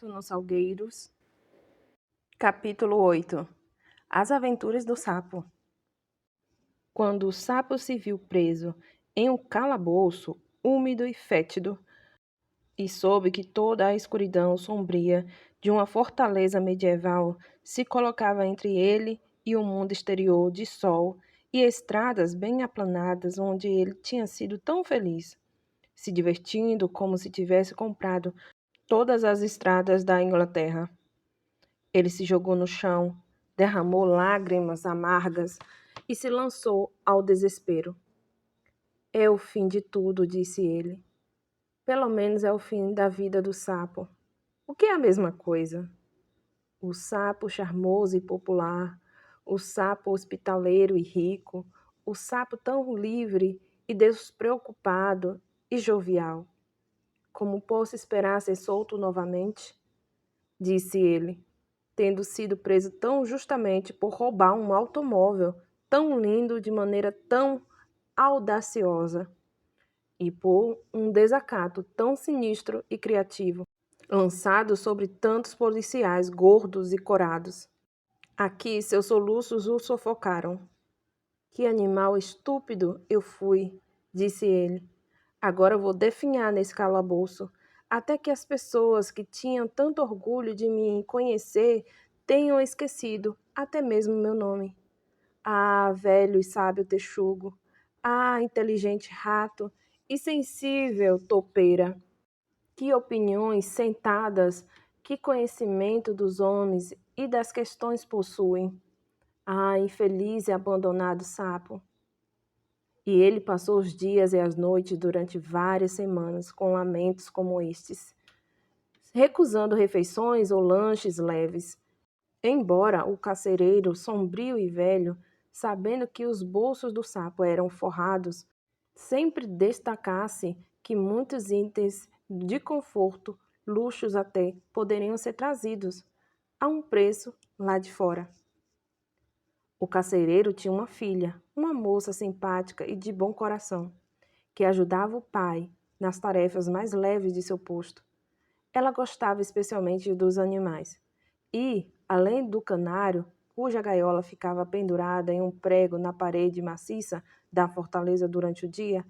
Nos Salgueiros. Capítulo 8. As aventuras do sapo. Quando o sapo se viu preso em um calabouço úmido e fétido, e soube que toda a escuridão sombria de uma fortaleza medieval se colocava entre ele e o mundo exterior de sol e estradas bem aplanadas onde ele tinha sido tão feliz, se divertindo como se tivesse comprado todas as estradas da Inglaterra. Ele se jogou no chão, derramou lágrimas amargas e se lançou ao desespero. É o fim de tudo, disse ele. Pelo menos é o fim da vida do sapo. O que é a mesma coisa? O sapo charmoso e popular, o sapo hospitaleiro e rico, o sapo tão livre e despreocupado e jovial. Como posso esperar ser solto novamente? Disse ele, tendo sido preso tão justamente por roubar um automóvel tão lindo de maneira tão audaciosa e por um desacato tão sinistro e criativo, lançado sobre tantos policiais gordos e corados. Aqui seus soluços o sufocaram. Que animal estúpido eu fui, disse ele. Agora vou definhar nesse calabouço, até que as pessoas que tinham tanto orgulho de me conhecer tenham esquecido até mesmo meu nome. Ah, velho e sábio texugo! Ah, inteligente rato e sensível topeira! Que opiniões sentadas, que conhecimento dos homens e das questões possuem! Ah, infeliz e abandonado sapo! E ele passou os dias e as noites durante várias semanas com lamentos como estes, recusando refeições ou lanches leves. Embora o carcereiro, sombrio e velho, sabendo que os bolsos do sapo eram forrados, sempre destacasse que muitos itens de conforto, luxos até, poderiam ser trazidos a um preço lá de fora. O carcereiro tinha uma filha, uma moça simpática e de bom coração, que ajudava o pai nas tarefas mais leves de seu posto. Ela gostava especialmente dos animais e, além do canário, cuja gaiola ficava pendurada em um prego na parede maciça da fortaleza durante o dia,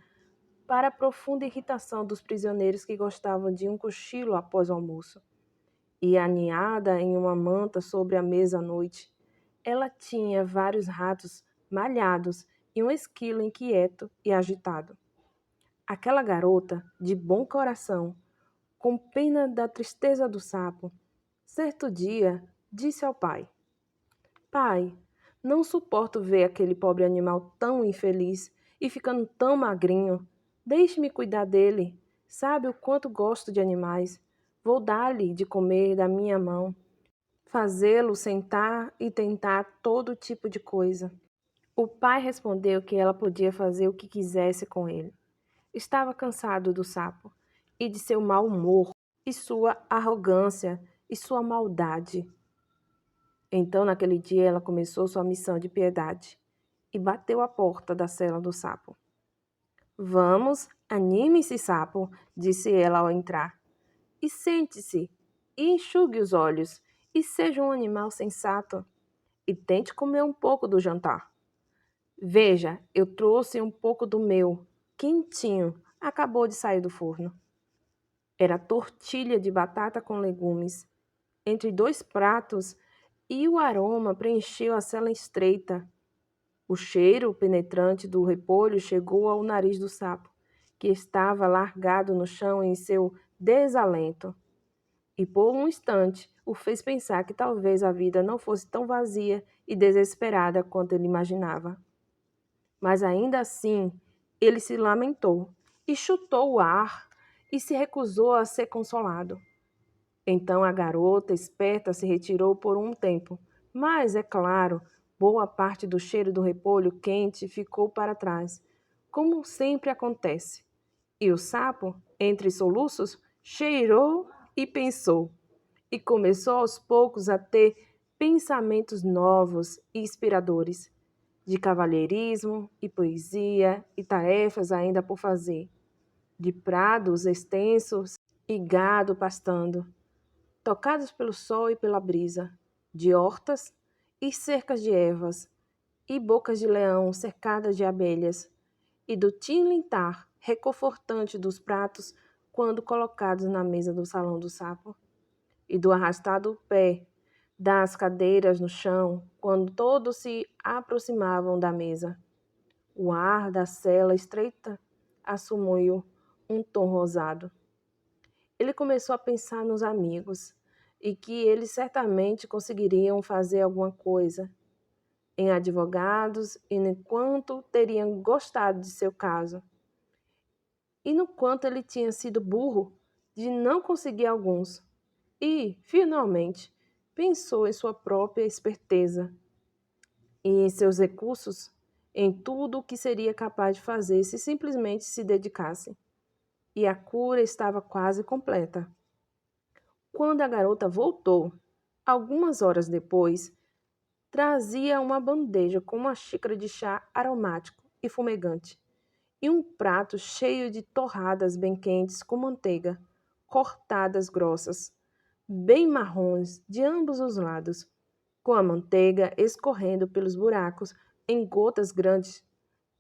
para a profunda irritação dos prisioneiros que gostavam de um cochilo após o almoço, e aninhada em uma manta sobre a mesa à noite, ela tinha vários ratos malhados e um esquilo inquieto e agitado. Aquela garota, de bom coração, com pena da tristeza do sapo, certo dia disse ao pai: Pai, não suporto ver aquele pobre animal tão infeliz e ficando tão magrinho. Deixe-me cuidar dele. Sabe o quanto gosto de animais. Vou dar-lhe de comer da minha mão, fazê-lo sentar e tentar todo tipo de coisa. O pai respondeu que ela podia fazer o que quisesse com ele. Estava cansado do sapo e de seu mau humor e sua arrogância e sua maldade. Então, naquele dia, ela começou sua missão de piedade e bateu à porta da cela do sapo. Vamos, anime-se, sapo, disse ela ao entrar. E sente-se, e enxugue os olhos, e seja um animal sensato, e tente comer um pouco do jantar. Veja, eu trouxe um pouco do meu, quentinho, acabou de sair do forno. Era tortilha de batata com legumes, entre 2 pratos, e o aroma preencheu a cela estreita. O cheiro penetrante do repolho chegou ao nariz do sapo, que estava largado no chão em seu desalento. E por um instante o fez pensar que talvez a vida não fosse tão vazia e desesperada quanto ele imaginava. Mas ainda assim, ele se lamentou e chutou o ar e se recusou a ser consolado. Então a garota esperta se retirou por um tempo, mas, é claro, boa parte do cheiro do repolho quente ficou para trás, como sempre acontece. E o sapo, entre soluços, cheirou e pensou, e começou aos poucos a ter pensamentos novos e inspiradores, de cavalheirismo e poesia e tarefas ainda por fazer, de prados extensos e gado pastando. tocados pelo sol e pela brisa, de hortas e cercas de ervas, e bocas de leão cercadas de abelhas, e do tilintar reconfortante dos pratos quando colocados na mesa do salão do sapo, e do arrastado pé das cadeiras no chão quando todos se aproximavam da mesa. O ar da cela estreita assumiu um tom rosado. Ele começou a pensar nos amigos e que eles certamente conseguiriam fazer alguma coisa, em advogados e no quanto teriam gostado de seu caso, e no quanto ele tinha sido burro de não conseguir alguns. E, finalmente, pensou em sua própria esperteza e em seus recursos, em tudo o que seria capaz de fazer se simplesmente se dedicasse. E a cura estava quase completa. Quando a garota voltou, algumas horas depois, trazia uma bandeja com uma xícara de chá aromático e fumegante, e um prato cheio de torradas bem quentes com manteiga, cortadas grossas, bem marrons de ambos os lados, com a manteiga escorrendo pelos buracos em gotas grandes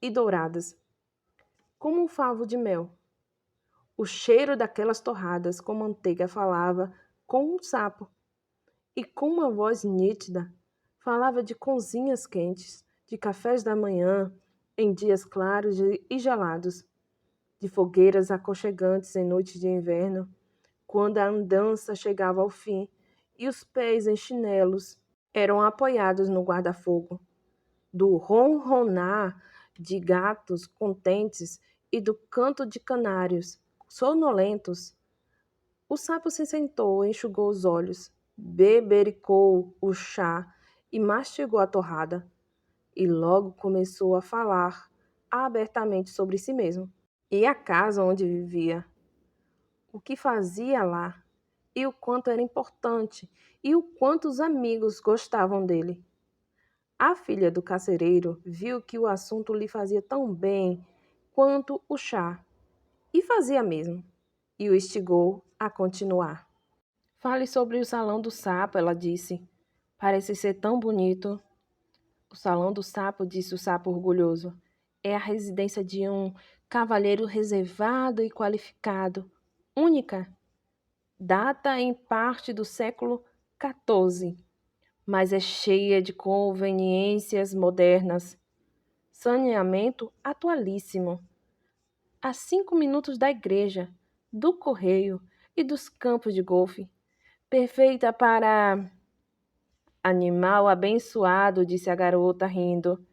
e douradas, como um favo de mel. O cheiro daquelas torradas com manteiga falava com um sapo, e com uma voz nítida falava de cozinhas quentes, de cafés da manhã em dias claros e gelados, de fogueiras aconchegantes em noites de inverno, quando a andança chegava ao fim e os pés em chinelos eram apoiados no guarda-fogo, do ronronar de gatos contentes e do canto de canários sonolentos. O sapo se sentou, enxugou os olhos, bebericou o chá e mastigou a torrada, e logo começou a falar abertamente sobre si mesmo, e a casa onde vivia, o que fazia lá, e o quanto era importante, e o quanto os amigos gostavam dele. A filha do carcereiro viu que o assunto lhe fazia tão bem quanto o chá, e fazia mesmo, e o instigou a continuar. Fale sobre o salão do sapo, ela disse. Parece ser tão bonito. O salão do sapo, disse o sapo orgulhoso, é a residência de um cavalheiro reservado e qualificado, única. Data em parte do século XIV, mas é cheia de conveniências modernas. Saneamento atualíssimo. A 5 minutos da igreja, do correio e dos campos de golfe. Perfeita para... Animal abençoado, disse a garota, rindo.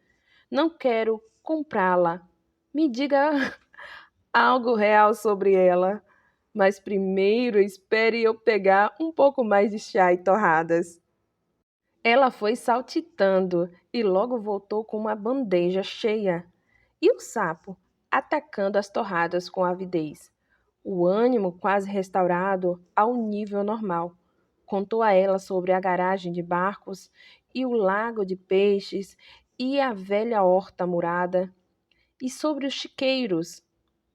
Não quero comprá-la. Me diga algo real sobre ela. Mas primeiro espere eu pegar um pouco mais de chá e torradas. Ela foi saltitando e logo voltou com uma bandeja cheia. E o sapo, atacando as torradas com avidez. O ânimo quase restaurado ao nível normal. Contou a ela sobre a garagem de barcos e o lago de peixes e a velha horta murada, e sobre os chiqueiros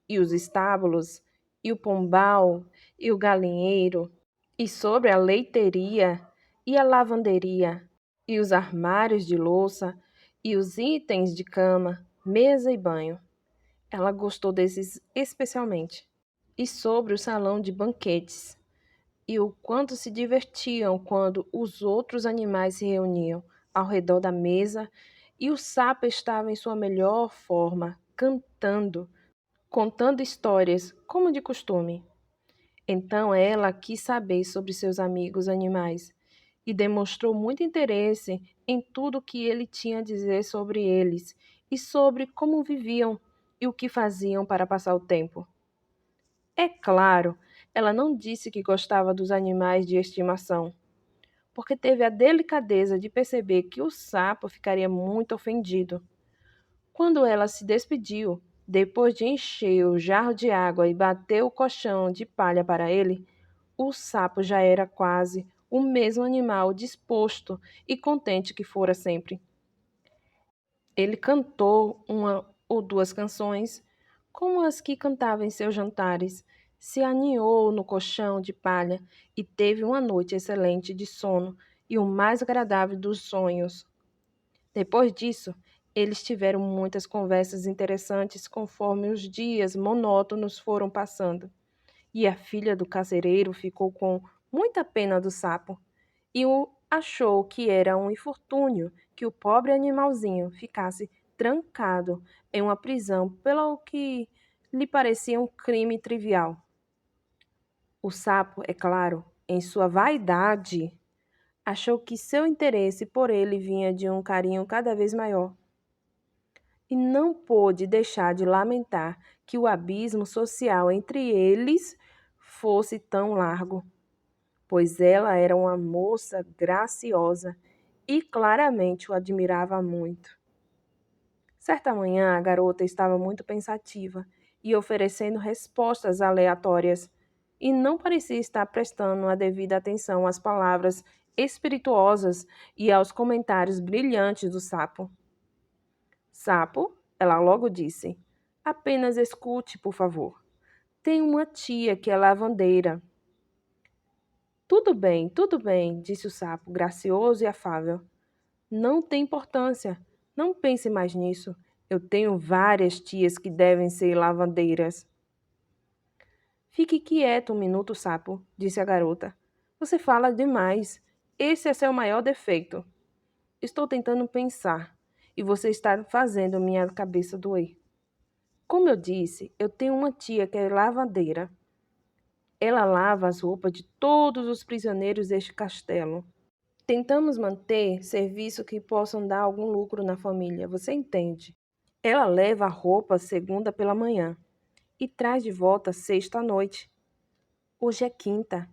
e os estábulos e o pombal e o galinheiro, e sobre a leiteria e a lavanderia e os armários de louça e os itens de cama, mesa e banho. Ela gostou desses especialmente. E sobre o salão de banquetes e o quanto se divertiam quando os outros animais se reuniam ao redor da mesa e o sapo estava em sua melhor forma, cantando, contando histórias, como de costume. Então ela quis saber sobre seus amigos animais e demonstrou muito interesse em tudo o que ele tinha a dizer sobre eles e sobre como viviam e o que faziam para passar o tempo. É claro, ela não disse que gostava dos animais de estimação, porque teve a delicadeza de perceber que o sapo ficaria muito ofendido. Quando ela se despediu, depois de encher o jarro de água e bater o colchão de palha para ele, o sapo já era quase o mesmo animal disposto e contente que fora sempre. Ele cantou uma ou duas canções, como as que cantava em seus jantares, se aninhou no colchão de palha e teve uma noite excelente de sono e o mais agradável dos sonhos. Depois disso, eles tiveram muitas conversas interessantes conforme os dias monótonos foram passando. E a filha do casereiro ficou com muita pena do sapo e achou que era um infortúnio que o pobre animalzinho ficasse trancado em uma prisão pelo que lhe parecia um crime trivial. O sapo, é claro, em sua vaidade, achou que seu interesse por ele vinha de um carinho cada vez maior. E não pôde deixar de lamentar que o abismo social entre eles fosse tão largo, pois ela era uma moça graciosa e claramente o admirava muito. Certa manhã, a garota estava muito pensativa e oferecendo respostas aleatórias, e não parecia estar prestando a devida atenção às palavras espirituosas e aos comentários brilhantes do sapo. Sapo, ela logo disse, apenas escute, por favor. Tenho uma tia que é lavandeira. Tudo bem, disse o sapo, gracioso e afável. Não tem importância. Não pense mais nisso. Eu tenho várias tias que devem ser lavandeiras. Fique quieto um minuto, sapo, disse a garota. Você fala demais. Esse é seu maior defeito. Estou tentando pensar e você está fazendo minha cabeça doer. Como eu disse, eu tenho uma tia que é lavandeira. Ela lava as roupas de todos os prisioneiros deste castelo. Tentamos manter serviço que possam dar algum lucro na família, você entende? Ela leva a roupa segunda pela manhã e traz de volta sexta à noite. Hoje é quinta.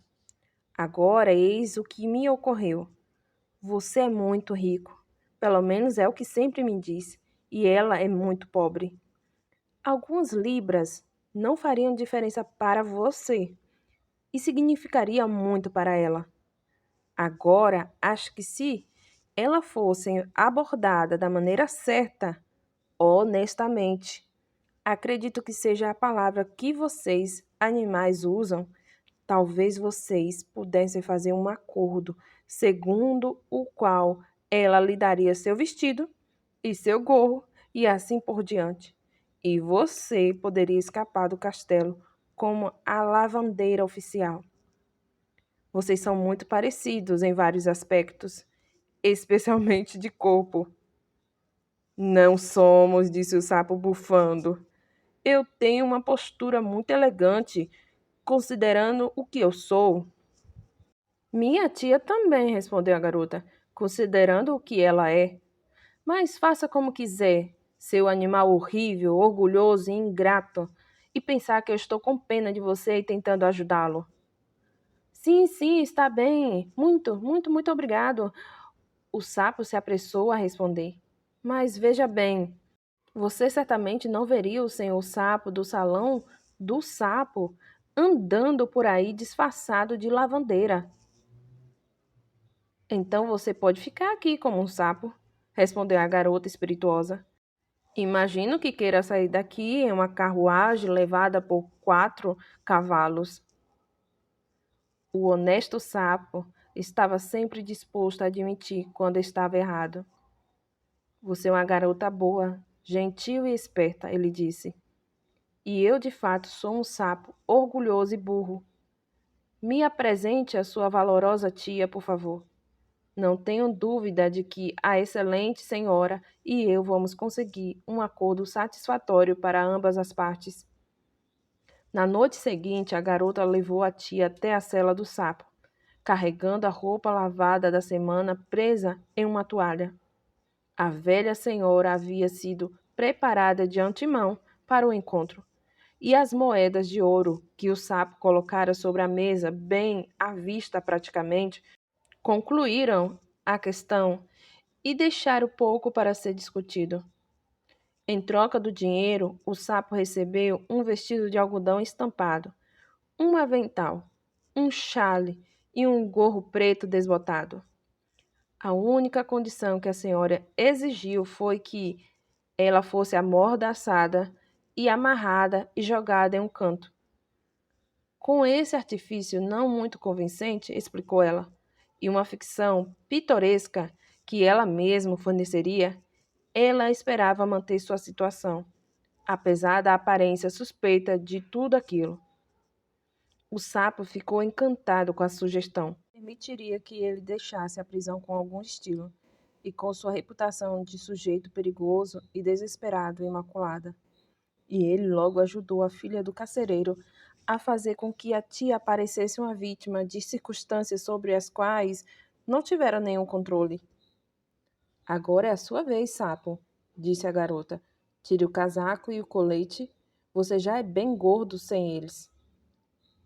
Agora eis o que me ocorreu. Você é muito rico, pelo menos é o que sempre me diz, e ela é muito pobre. Algumas libras não fariam diferença para você e significaria muito para ela. Agora, acho que se ela fosse abordada da maneira certa, honestamente, acredito que seja a palavra que vocês, animais, usam, talvez vocês pudessem fazer um acordo segundo o qual ela lhe daria seu vestido e seu gorro e assim por diante. E você poderia escapar do castelo como a lavandeira oficial. Vocês são muito parecidos em vários aspectos, especialmente de corpo. Não somos, disse o sapo bufando. Eu tenho uma postura muito elegante, considerando o que eu sou. Minha tia também, respondeu a garota, considerando o que ela é. Mas faça como quiser, seu animal horrível, orgulhoso e ingrato, e pensar que eu estou com pena de você e tentando ajudá-lo. Sim, está bem. Muito obrigado. O sapo se apressou a responder. Mas veja bem, você certamente não veria o senhor sapo do salão do sapo andando por aí disfarçado de lavandeira. Então você pode ficar aqui como um sapo, respondeu a garota espirituosa. Imagino que queira sair daqui em uma carruagem levada por 4 cavalos. O honesto sapo estava sempre disposto a admitir quando estava errado. Você é uma garota boa, gentil e esperta, ele disse. E eu, de fato, sou um sapo orgulhoso e burro. Me apresente a sua valorosa tia, por favor. Não tenho dúvida de que a excelente senhora e eu vamos conseguir um acordo satisfatório para ambas as partes. Na noite seguinte, a garota levou a tia até a cela do sapo, carregando a roupa lavada da semana presa em uma toalha. A velha senhora havia sido preparada de antemão para o encontro, e as moedas de ouro que o sapo colocara sobre a mesa, bem à vista praticamente, concluíram a questão e deixaram pouco para ser discutido. Em troca do dinheiro, o sapo recebeu um vestido de algodão estampado, um avental, um chale e um gorro preto desbotado. A única condição que a senhora exigiu foi que ela fosse amordaçada e amarrada e jogada em um canto. Com esse artifício não muito convincente, explicou ela, e uma ficção pitoresca que ela mesma forneceria, ela esperava manter sua situação, apesar da aparência suspeita de tudo aquilo. O sapo ficou encantado com a sugestão. Permitiria que ele deixasse a prisão com algum estilo, e com sua reputação de sujeito perigoso e desesperado imaculada. E ele logo ajudou a filha do carcereiro a fazer com que a tia aparecesse uma vítima de circunstâncias sobre as quais não tivera nenhum controle. Agora é a sua vez, sapo, disse a garota. Tire o casaco e o colete. Você já é bem gordo sem eles.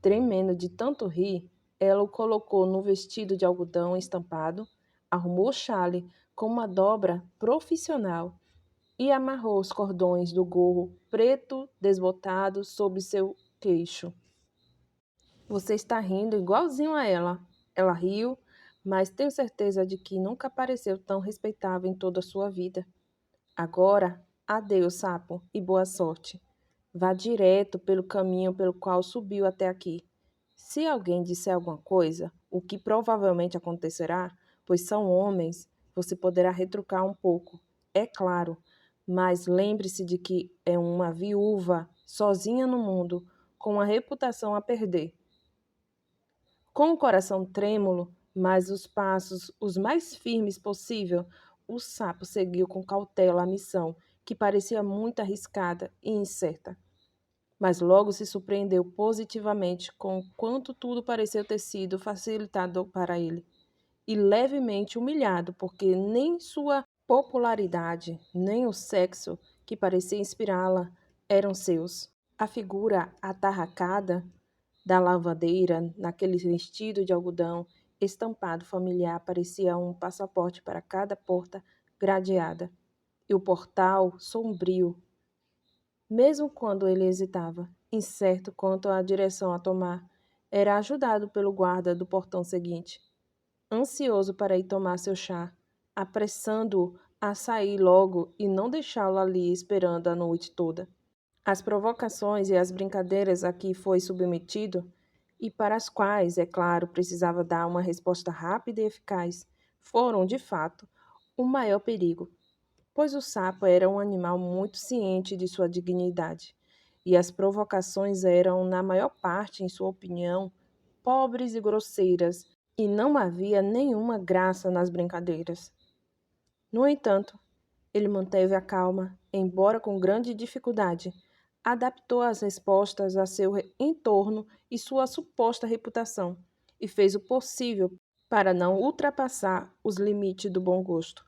Tremendo de tanto rir, ela o colocou no vestido de algodão estampado, arrumou o chale com uma dobra profissional e amarrou os cordões do gorro preto desbotado sobre seu queixo. Você está rindo igualzinho a ela. Ela riu, mas tenho certeza de que nunca pareceu tão respeitável em toda a sua vida. Agora, adeus, sapo, e boa sorte. Vá direto pelo caminho pelo qual subiu até aqui. Se alguém disser alguma coisa, o que provavelmente acontecerá, pois são homens, você poderá retrucar um pouco, é claro, mas lembre-se de que é uma viúva sozinha no mundo, com uma reputação a perder. Com o coração trêmulo, mas os passos os mais firmes possível, o sapo seguiu com cautela a missão, que parecia muito arriscada e incerta. Mas logo se surpreendeu positivamente com o quanto tudo pareceu ter sido facilitado para ele, e levemente humilhado, porque nem sua popularidade, nem o sexo que parecia inspirá-la eram seus. A figura atarracada da lavadeira, naquele vestido de algodão estampado familiar, parecia um passaporte para cada porta gradeada, e o portal sombrio, mesmo quando ele hesitava, incerto quanto à direção a tomar, era ajudado pelo guarda do portão seguinte, ansioso para ir tomar seu chá, apressando-o a sair logo e não deixá-lo ali esperando a noite toda. As provocações e as brincadeiras a que foi submetido, e para as quais, é claro, precisava dar uma resposta rápida e eficaz, foram, de fato, o maior perigo, pois o sapo era um animal muito ciente de sua dignidade, e as provocações eram, na maior parte, em sua opinião, pobres e grosseiras, e não havia nenhuma graça nas brincadeiras. No entanto, ele manteve a calma, embora com grande dificuldade, adaptou as respostas a seu entorno e sua suposta reputação, e fez o possível para não ultrapassar os limites do bom gosto.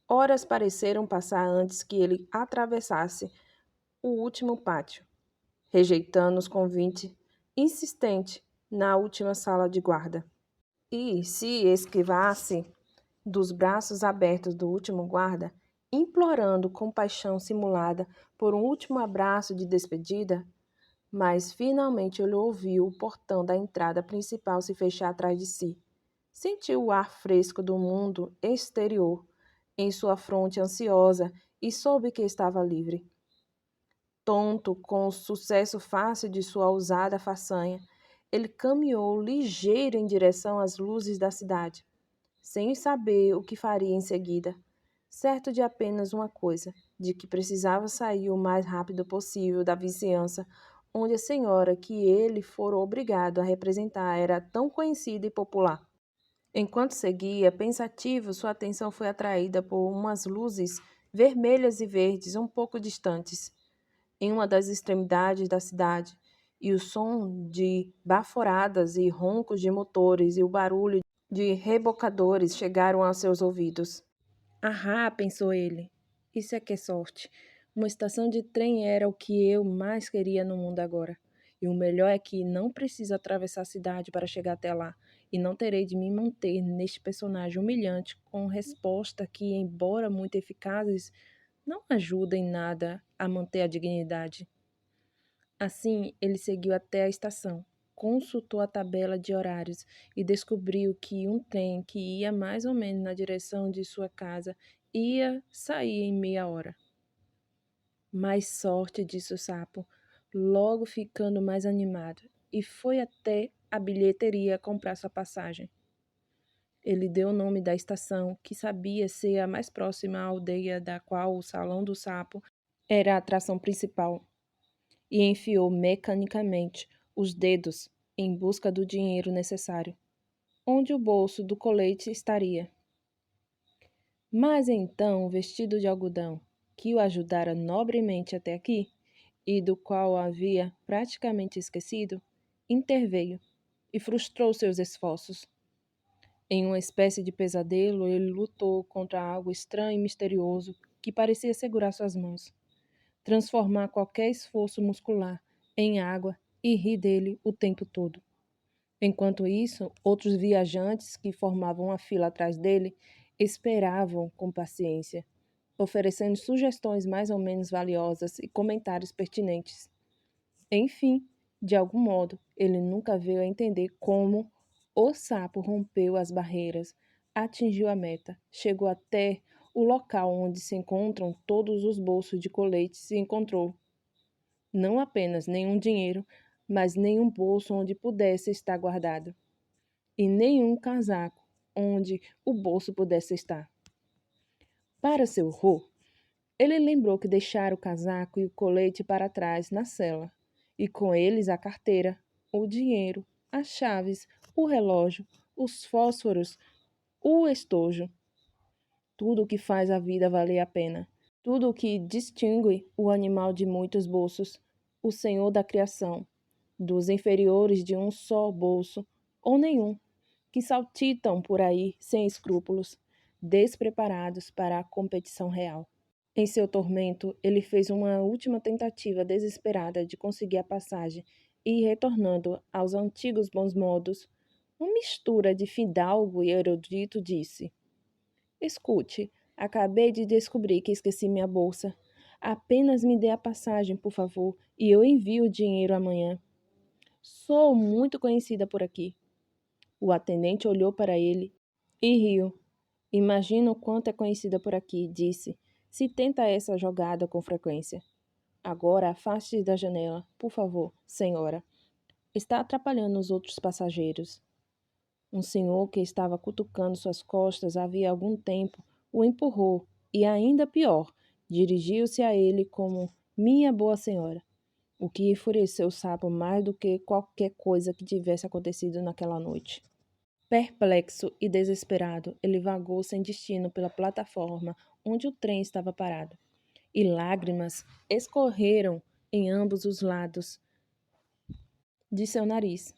Horas pareceram passar antes que ele atravessasse o último pátio, rejeitando os convites, insistente na última sala de guarda. E, se esquivasse dos braços abertos do último guarda, implorando compaixão simulada por um último abraço de despedida, mas finalmente ele ouviu o portão da entrada principal se fechar atrás de si. Sentiu o ar fresco do mundo exterior em sua fronte ansiosa e soube que estava livre. Tonto com o sucesso fácil de sua ousada façanha, ele caminhou ligeiro em direção às luzes da cidade, sem saber o que faria em seguida, certo de apenas uma coisa, de que precisava sair o mais rápido possível da vizinhança onde a senhora que ele fora obrigado a representar era tão conhecida e popular. Enquanto seguia, pensativo, sua atenção foi atraída por umas luzes vermelhas e verdes um pouco distantes, em uma das extremidades da cidade, e o som de baforadas e roncos de motores e o barulho de rebocadores chegaram aos seus ouvidos. Ah, pensou ele, isso é que é sorte. Uma estação de trem era o que eu mais queria no mundo agora. E o melhor é que não preciso atravessar a cidade para chegar até lá, e não terei de me manter neste personagem humilhante com resposta que, embora muito eficazes, não ajuda em nada a manter a dignidade. Assim, ele seguiu até a estação, consultou a tabela de horários e descobriu que um trem que ia mais ou menos na direção de sua casa ia sair em meia hora. Mais sorte, disse o sapo, logo ficando mais animado. e foi até a bilheteria comprar sua passagem. Ele deu o nome da estação, que sabia ser a mais próxima à aldeia da qual o Salão do Sapo era a atração principal, e enfiou mecanicamente os dedos em busca do dinheiro necessário. Onde o bolso do colete estaria? Mas então o vestido de algodão, que o ajudara nobremente até aqui, e do qual havia praticamente esquecido, interveio e frustrou seus esforços. Em uma espécie de pesadelo, ele lutou contra algo estranho e misterioso que parecia segurar suas mãos, transformar qualquer esforço muscular em água e rir dele o tempo todo. Enquanto isso, outros viajantes que formavam uma fila atrás dele esperavam com paciência, oferecendo sugestões mais ou menos valiosas e comentários pertinentes. Enfim, de algum modo, ele nunca veio a entender como o sapo rompeu as barreiras, atingiu a meta, chegou até o local onde se encontram todos os bolsos de coletes e encontrou não apenas nenhum dinheiro, mas nenhum bolso onde pudesse estar guardado, e nenhum casaco onde o bolso pudesse estar. Para seu horror, ele lembrou que deixara o casaco e o colete para trás na cela, e com eles a carteira, o dinheiro, as chaves, o relógio, os fósforos, o estojo, tudo o que faz a vida valer a pena, tudo o que distingue o animal de muitos bolsos, o senhor da criação, dos inferiores de um só bolso ou nenhum, que saltitam por aí sem escrúpulos, despreparados para a competição real. Em seu tormento, ele fez uma última tentativa desesperada de conseguir a passagem e, retornando aos antigos bons modos, uma mistura de fidalgo e erudito, disse: Escute, acabei de descobrir que esqueci minha bolsa. Apenas me dê a passagem, por favor, e eu envio o dinheiro amanhã. Sou muito conhecida por aqui. O atendente olhou para ele e riu. Imagino o quanto é conhecida por aqui, disse. Se tenta essa jogada com frequência. Agora afaste-se da janela, por favor, senhora. Está atrapalhando os outros passageiros. Um senhor que estava cutucando suas costas havia algum tempo o empurrou e, ainda pior, dirigiu-se a ele como minha boa senhora, o que enfureceu o sapo mais do que qualquer coisa que tivesse acontecido naquela noite. Perplexo e desesperado, ele vagou sem destino pela plataforma onde o trem estava parado, e lágrimas escorreram em ambos os lados de seu nariz.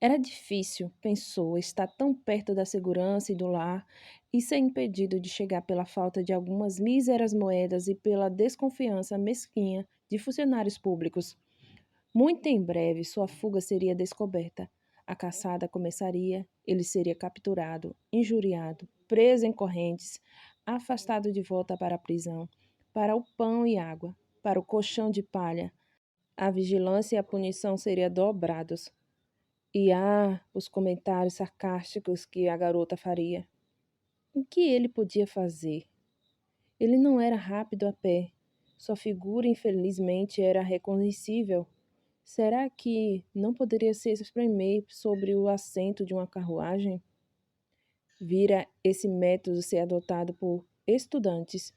Era difícil, pensou, estar tão perto da segurança e do lar e ser impedido de chegar pela falta de algumas míseras moedas e pela desconfiança mesquinha de funcionários públicos. Muito em breve, sua fuga seria descoberta. A caçada começaria, ele seria capturado, injuriado, preso em correntes, afastado de volta para a prisão, para o pão e água, para o colchão de palha. A vigilância e a punição seriam dobrados. E os comentários sarcásticos que a garota faria. O que ele podia fazer? Ele não era rápido a pé. Sua figura, infelizmente, era reconhecível. Será que não poderia se espremer sobre o assento de uma carruagem? Vira esse método ser adotado por estudantes,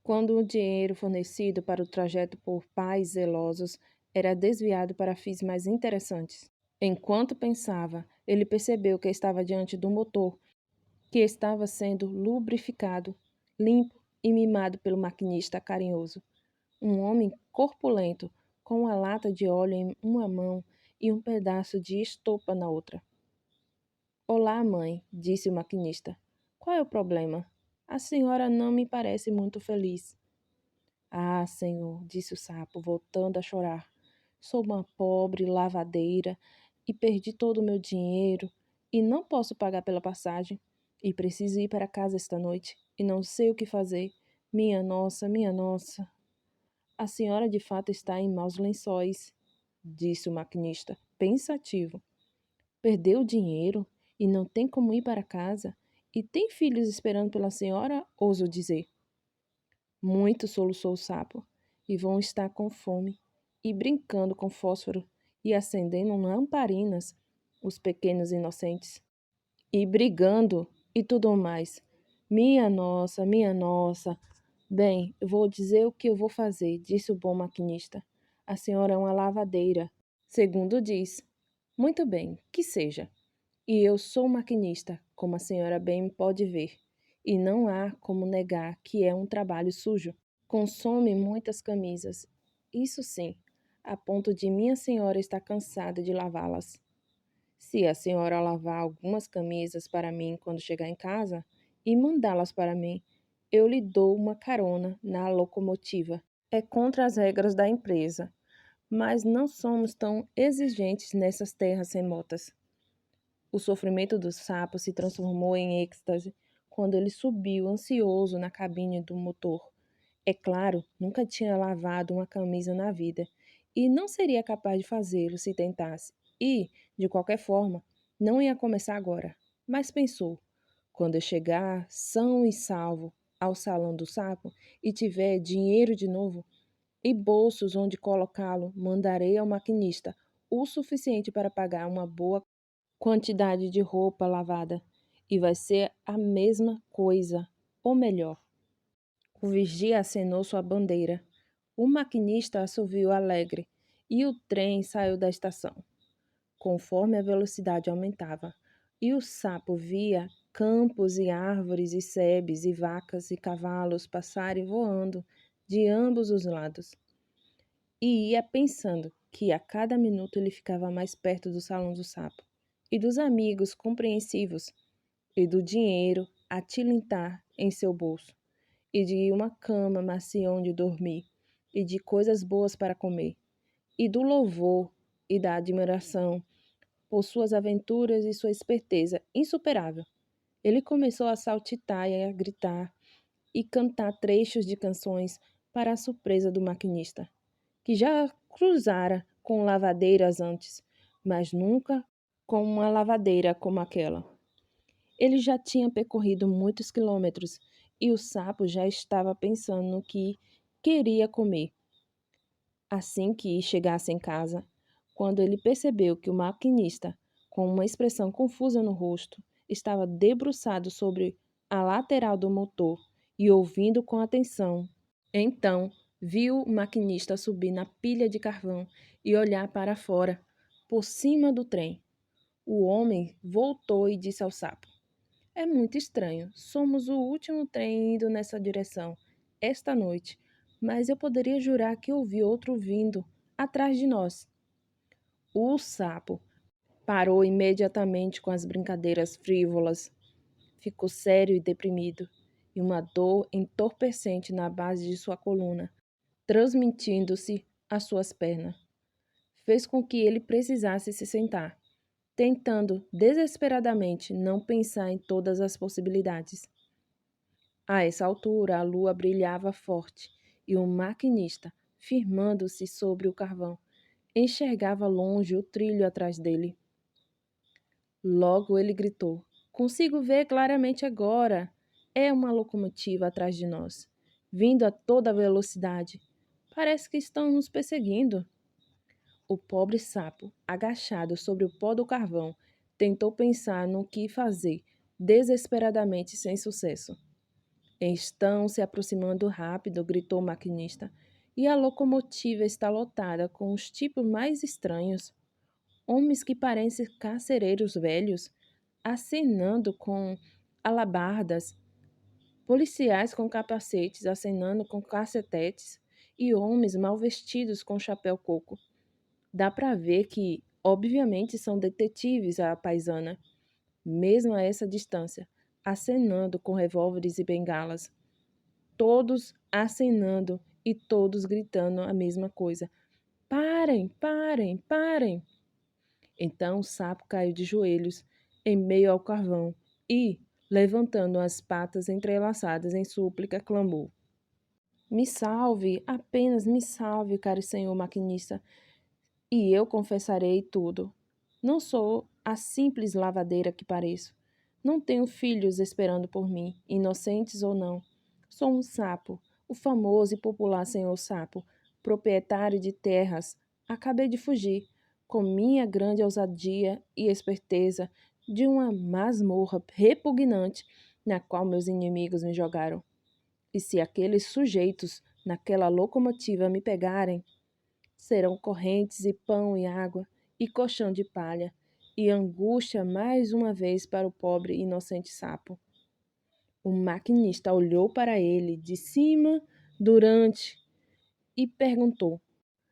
quando o dinheiro fornecido para o trajeto por pais zelosos era desviado para fins mais interessantes. Enquanto pensava, ele percebeu que estava diante do motor, que estava sendo lubrificado, limpo e mimado pelo maquinista carinhoso. Um homem corpulento, com uma lata de óleo em uma mão e um pedaço de estopa na outra. Olá, mãe, disse o maquinista. Qual é o problema? A senhora não me parece muito feliz. Ah, senhor, disse o sapo, voltando a chorar. Sou uma pobre lavadeira e perdi todo o meu dinheiro e não posso pagar pela passagem e preciso ir para casa esta noite e não sei o que fazer. Minha nossa, minha nossa. A senhora de fato está em maus lençóis, disse o maquinista, pensativo. Perdeu o dinheiro e não tem como ir para casa e tem filhos esperando pela senhora, ouso dizer. Muito, soluçou o sapo, e vão estar com fome e brincando com fósforo e acendendo lamparinas, os pequenos inocentes, e brigando e tudo mais. Minha nossa, minha nossa. Bem, eu vou dizer o que eu vou fazer, disse o bom maquinista. A senhora é uma lavadeira, segundo diz. Muito bem, que seja. E eu sou maquinista, como a senhora bem pode ver. E não há como negar que é um trabalho sujo. Consome muitas camisas. Isso sim, a ponto de minha senhora estar cansada de lavá-las. Se a senhora lavar algumas camisas para mim quando chegar em casa e mandá-las para mim, eu lhe dou uma carona na locomotiva. É contra as regras da empresa, mas não somos tão exigentes nessas terras remotas. O sofrimento do sapo se transformou em êxtase quando ele subiu ansioso na cabine do motor. É claro, nunca tinha lavado uma camisa na vida e não seria capaz de fazê-lo se tentasse. E, de qualquer forma, não ia começar agora. Mas pensou: quando eu chegar são e salvo ao salão do sapo e tiver dinheiro de novo e bolsos onde colocá-lo, mandarei ao maquinista o suficiente para pagar uma boa quantidade de roupa lavada. E vai ser a mesma coisa, ou melhor. O vigia acenou sua bandeira. O maquinista assoviou alegre e o trem saiu da estação. Conforme a velocidade aumentava, e o sapo via campos e árvores e sebes e vacas e cavalos passarem voando de ambos os lados. E ia pensando que a cada minuto ele ficava mais perto do salão do sapo, e dos amigos compreensivos, e do dinheiro a tilintar em seu bolso e de uma cama macia onde dormir, e de coisas boas para comer, e do louvor e da admiração por suas aventuras e sua esperteza insuperável. Ele começou a saltitar e a gritar e cantar trechos de canções para a surpresa do maquinista, que já cruzara com lavadeiras antes, mas nunca com uma lavadeira como aquela. Ele já tinha percorrido muitos quilômetros e o sapo já estava pensando no que queria comer. Assim que chegasse em casa, quando ele percebeu que o maquinista, com uma expressão confusa no rosto, estava debruçado sobre a lateral do motor e ouvindo com atenção, então viu o maquinista subir na pilha de carvão e olhar para fora, por cima do trem. O homem voltou e disse ao sapo: é muito estranho. Somos o último trem indo nessa direção esta noite, mas eu poderia jurar que ouvi outro vindo atrás de nós. O sapo parou imediatamente com as brincadeiras frívolas. Ficou sério e deprimido, e uma dor entorpecente na base de sua coluna, transmitindo-se às suas pernas, fez com que ele precisasse se sentar, tentando desesperadamente não pensar em todas as possibilidades. A essa altura, a lua brilhava forte e o maquinista, firmando-se sobre o carvão, enxergava longe o trilho atrás dele. Logo ele gritou: consigo ver claramente agora. É uma locomotiva atrás de nós, vindo a toda velocidade. Parece que estão nos perseguindo. O pobre sapo, agachado sobre o pó do carvão, tentou pensar no que fazer, desesperadamente sem sucesso. Estão se aproximando rápido, gritou o maquinista, e a locomotiva está lotada com os tipos mais estranhos. Homens que parecem carcereiros velhos, acenando com alabardas, policiais com capacetes acenando com cacetetes e homens mal vestidos com chapéu coco. Dá para ver que, obviamente, são detetives à paisana, mesmo a essa distância, acenando com revólveres e bengalas. Todos acenando e todos gritando a mesma coisa. Parem, parem, parem! Então o sapo caiu de joelhos em meio ao carvão e, levantando as patas entrelaçadas em súplica, clamou: me salve, apenas me salve, caro senhor maquinista, e eu confessarei tudo. Não sou a simples lavadeira que pareço. Não tenho filhos esperando por mim, inocentes ou não. Sou um sapo, o famoso e popular senhor sapo, proprietário de terras. Acabei de fugir, com minha grande ousadia e esperteza, de uma masmorra repugnante na qual meus inimigos me jogaram. E se aqueles sujeitos naquela locomotiva me pegarem, serão correntes e pão e água, e colchão de palha, e angústia mais uma vez para o pobre e inocente sapo. O maquinista olhou para ele de cima durante e perguntou: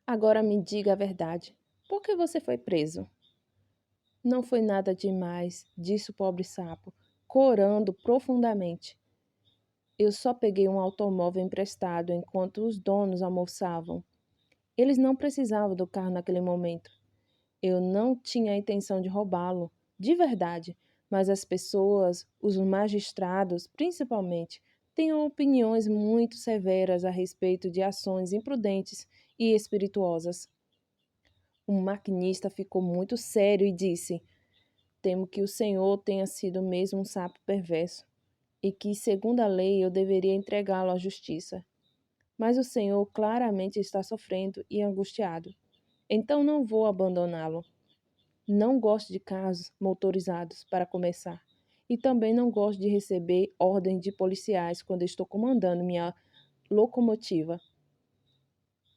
Agora me diga a verdade. Por que você foi preso? Não foi nada demais, disse o pobre sapo, corando profundamente. Eu só peguei um automóvel emprestado enquanto os donos almoçavam. Eles não precisavam do carro naquele momento. Eu não tinha a intenção de roubá-lo, de verdade, mas as pessoas, os magistrados, principalmente, têm opiniões muito severas a respeito de ações imprudentes e espirituosas. O maquinista ficou muito sério e disse: Temo que o senhor tenha sido mesmo um sapo perverso, e que, segundo a lei, eu deveria entregá-lo à justiça. Mas o senhor claramente está sofrendo e angustiado. Então não vou abandoná-lo. Não gosto de carros motorizados, para começar. E também não gosto de receber ordens de policiais quando estou comandando minha locomotiva.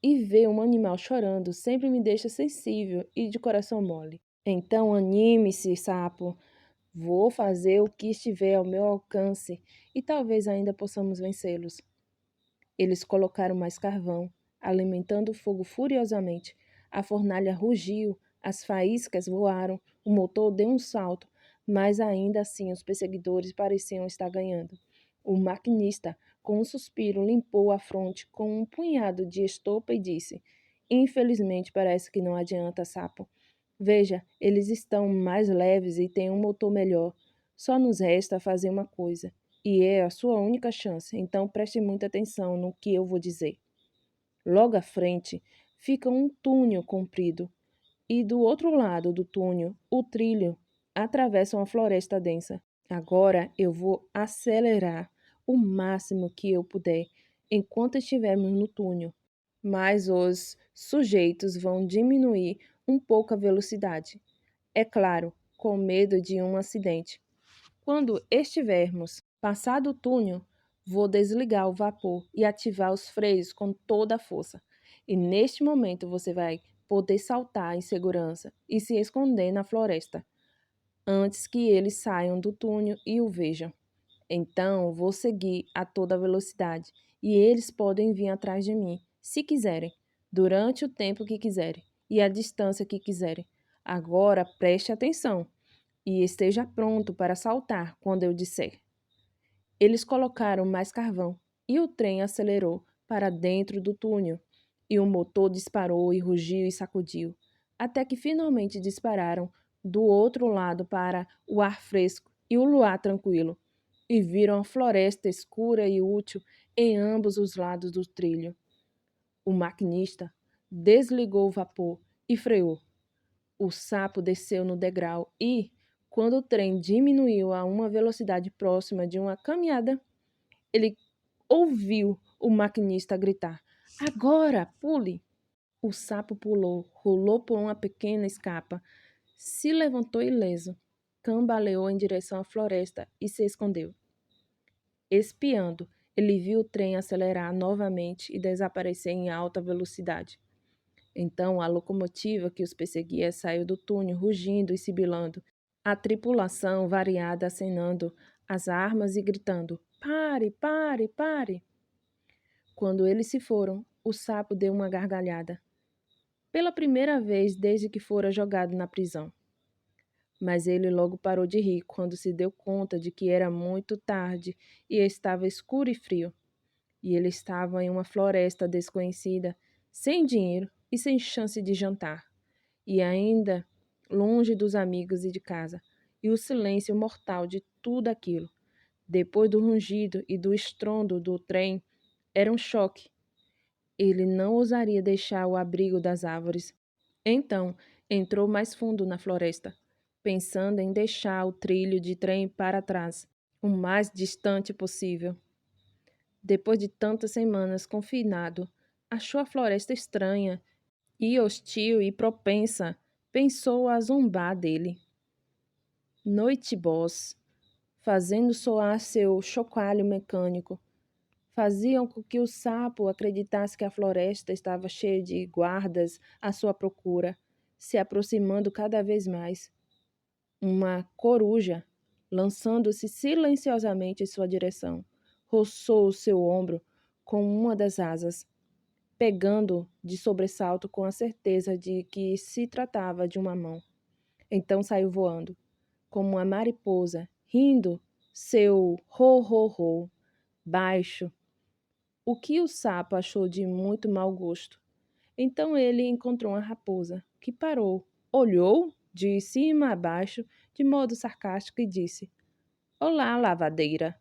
E ver um animal chorando sempre me deixa sensível e de coração mole. Então anime-se, sapo. Vou fazer o que estiver ao meu alcance e talvez ainda possamos vencê-los. Eles colocaram mais carvão, alimentando o fogo furiosamente. A fornalha rugiu, as faíscas voaram, o motor deu um salto, mas ainda assim os perseguidores pareciam estar ganhando. O maquinista, com um suspiro, limpou a fronte com um punhado de estopa e disse: Infelizmente parece que não adianta, sapo. Veja, eles estão mais leves e têm um motor melhor. Só nos resta fazer uma coisa, e é a sua única chance, então preste muita atenção no que eu vou dizer. Logo à frente fica um túnel comprido, e do outro lado do túnel, o trilho atravessa uma floresta densa. Agora eu vou acelerar o máximo que eu puder enquanto estivermos no túnel, mas os sujeitos vão diminuir um pouco a velocidade. É claro, com medo de um acidente. Quando estivermos passado o túnel, vou desligar o vapor e ativar os freios com toda a força. E neste momento você vai poder saltar em segurança e se esconder na floresta, antes que eles saiam do túnel e o vejam. Então vou seguir a toda velocidade e eles podem vir atrás de mim, se quiserem, durante o tempo que quiserem e a distância que quiserem. Agora preste atenção e esteja pronto para saltar quando eu disser. Eles colocaram mais carvão e o trem acelerou para dentro do túnel, e o motor disparou e rugiu e sacudiu, até que finalmente dispararam do outro lado para o ar fresco e o luar tranquilo, e viram a floresta escura e útil em ambos os lados do trilho. O maquinista desligou o vapor e freou. O sapo desceu no degrau e, quando o trem diminuiu a uma velocidade próxima de uma caminhada, ele ouviu o maquinista gritar: Agora, pule! O sapo pulou, rolou por uma pequena escapa, se levantou ileso, cambaleou em direção à floresta e se escondeu. Espiando, ele viu o trem acelerar novamente e desaparecer em alta velocidade. Então a locomotiva que os perseguia saiu do túnel, rugindo e sibilando, a tripulação variada acenando as armas e gritando: Pare, pare, pare! Quando eles se foram, o sapo deu uma gargalhada. Pela primeira vez desde que fora jogado na prisão. Mas ele logo parou de rir quando se deu conta de que era muito tarde e estava escuro e frio. E ele estava em uma floresta desconhecida, sem dinheiro e sem chance de jantar, e ainda longe dos amigos e de casa, e o silêncio mortal de tudo aquilo, depois do rugido e do estrondo do trem, era um choque. Ele não ousaria deixar o abrigo das árvores. Então, entrou mais fundo na floresta, pensando em deixar o trilho de trem para trás, o mais distante possível. Depois de tantas semanas confinado, achou a floresta estranha e hostil e propensa pensou a zombar dele. Noitibós, fazendo soar seu chocalho mecânico, faziam com que o sapo acreditasse que a floresta estava cheia de guardas à sua procura, se aproximando cada vez mais. Uma coruja, lançando-se silenciosamente em sua direção, roçou o seu ombro com uma das asas, pegando de sobressalto com a certeza de que se tratava de uma mão. Então saiu voando, como uma mariposa, rindo seu ro-ro-ro, baixo, o que o sapo achou de muito mau gosto. Então ele encontrou uma raposa, que parou, olhou de cima a baixo, de modo sarcástico, e disse: Olá, lavadeira!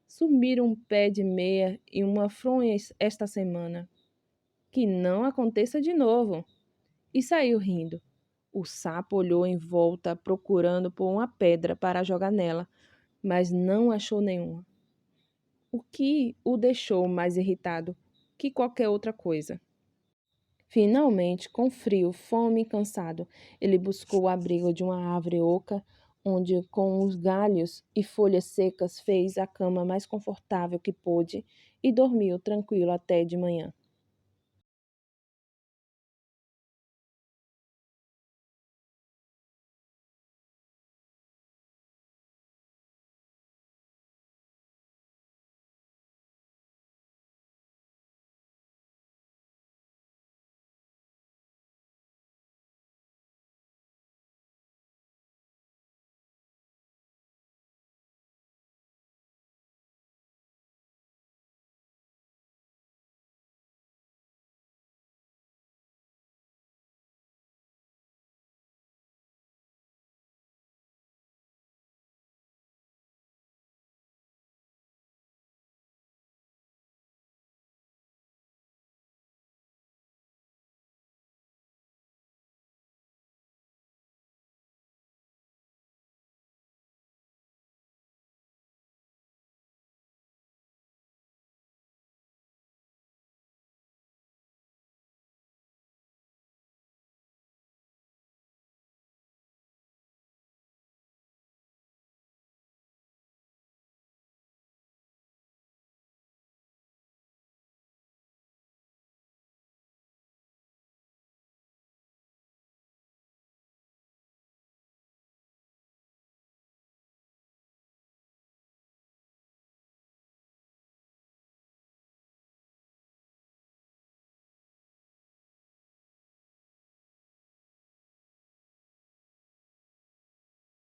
Sumiram um pé de meia e uma fronha esta semana. Que não aconteça de novo! E saiu rindo. O sapo olhou em volta, procurando por uma pedra para jogar nela, mas não achou nenhuma. O que o deixou mais irritado que qualquer outra coisa. Finalmente, com frio, fome e cansado, ele buscou o abrigo de uma árvore oca, onde, com os galhos e folhas secas, fez a cama mais confortável que pôde e dormiu tranquilo até de manhã.